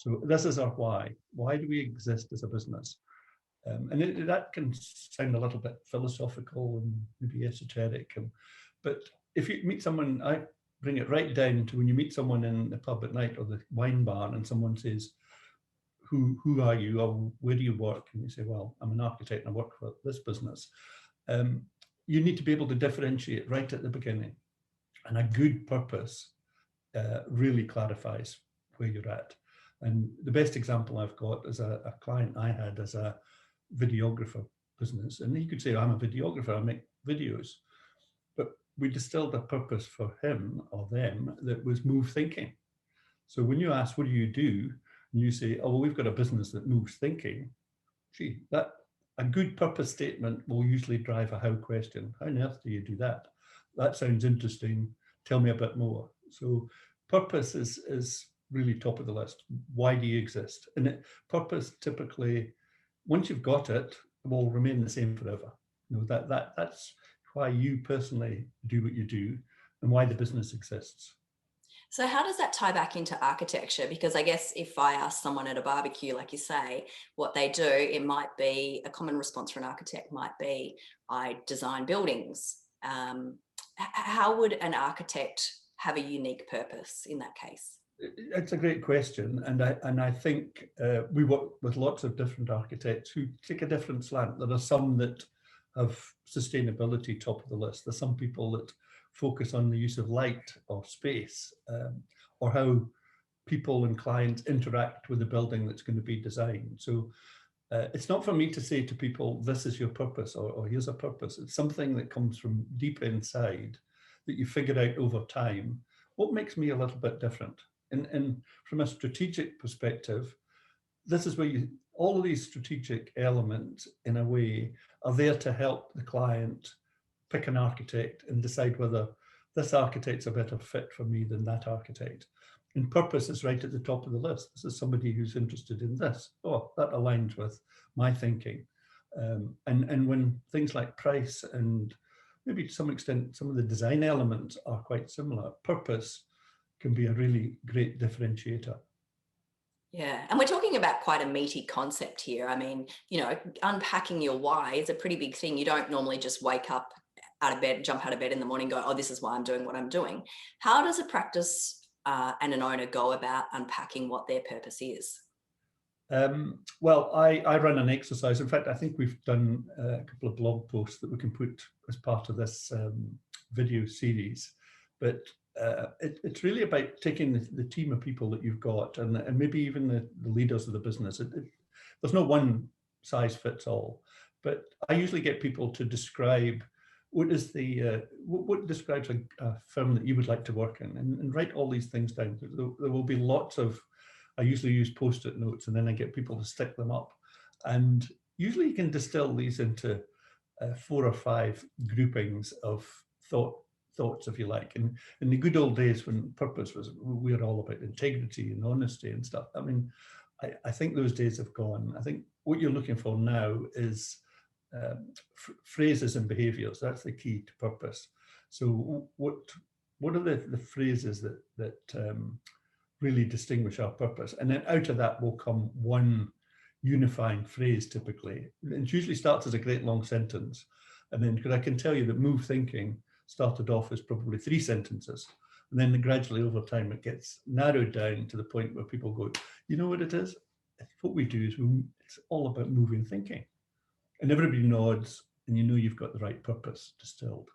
So this is our why. Why do we exist as a business? And that can sound a little bit philosophical and maybe esoteric. But if you meet someone, I bring it right down to when you meet someone in the pub at night or the wine bar and someone says, who are you, or where do you work? And you say, well, I'm an architect and I work for this business. You need to be able to differentiate right at the beginning. And a good purpose really clarifies where you're at. And the best example I've got is a client I had as a videographer business. And he could say, I'm a videographer, I make videos. But we distilled a purpose for him or them that was move thinking. So when you ask, what do you do? And you say, oh, well, we've got a business that moves thinking. Gee, that a good purpose statement will usually drive a how question. How on earth do you do that? That sounds interesting. Tell me a bit more. So purpose is really top of the list. Why do you exist? And purpose typically, once you've got it, will remain the same forever. You know, that's why you personally do what you do and why the business exists. So how does that tie back into architecture? Because I guess if I ask someone at a barbecue, like you say, what they do, it might be a common response for an architect might be, I design buildings. How would an architect have a unique purpose in that case? It's a great question. And I think we work with lots of different architects who take a different slant. There are some that have sustainability top of the list. There's some people that focus on the use of light or space, or how people and clients interact with the building that's going to be designed. So it's not for me to say to people, this is your purpose, or here's a purpose. It's something that comes from deep inside that you figure out over time. What makes me a little bit different? And from a strategic perspective, this is where all of these strategic elements, in a way, are there to help the client pick an architect and decide whether this architect's a better fit for me than that architect. And purpose is right at the top of the list. This is somebody who's interested in this. Oh, that aligns with my thinking. And when things like price and maybe to some extent some of the design elements are quite similar, purpose can be a really great differentiator. Yeah, and we're talking about quite a meaty concept here. I mean, you know, unpacking your why is a pretty big thing. You don't normally just wake up out of bed, jump out of bed in the morning, go, oh, this is why I'm doing what I'm doing. How does a practice and an owner go about unpacking what their purpose is? Well, I run an exercise. In fact, I think we've done a couple of blog posts that we can put as part of this video series. But it's really about taking the team of people that you've got and maybe even the leaders of the business. There's no one size fits all, but I usually get people to describe what describes a firm that you would like to work in, and write all these things down. There will be lots of, I usually use post-it notes, and then I get people to stick them up. And usually you can distill these into 4 or 5 groupings of thoughts, if you like. And in the good old days when purpose was, we were all about integrity and honesty and stuff. I mean, I think those days have gone. I think what you're looking for now is phrases and behaviors. That's the key to purpose. So what are the phrases that really distinguish our purpose? And then out of that will come one unifying phrase typically. It usually starts as a great long sentence. And then, because I can tell you that move thinking started off as probably 3 sentences. And then gradually over time, it gets narrowed down to the point where people go, you know what it is? What we do is it's all about moving thinking. And everybody nods, and you know you've got the right purpose distilled.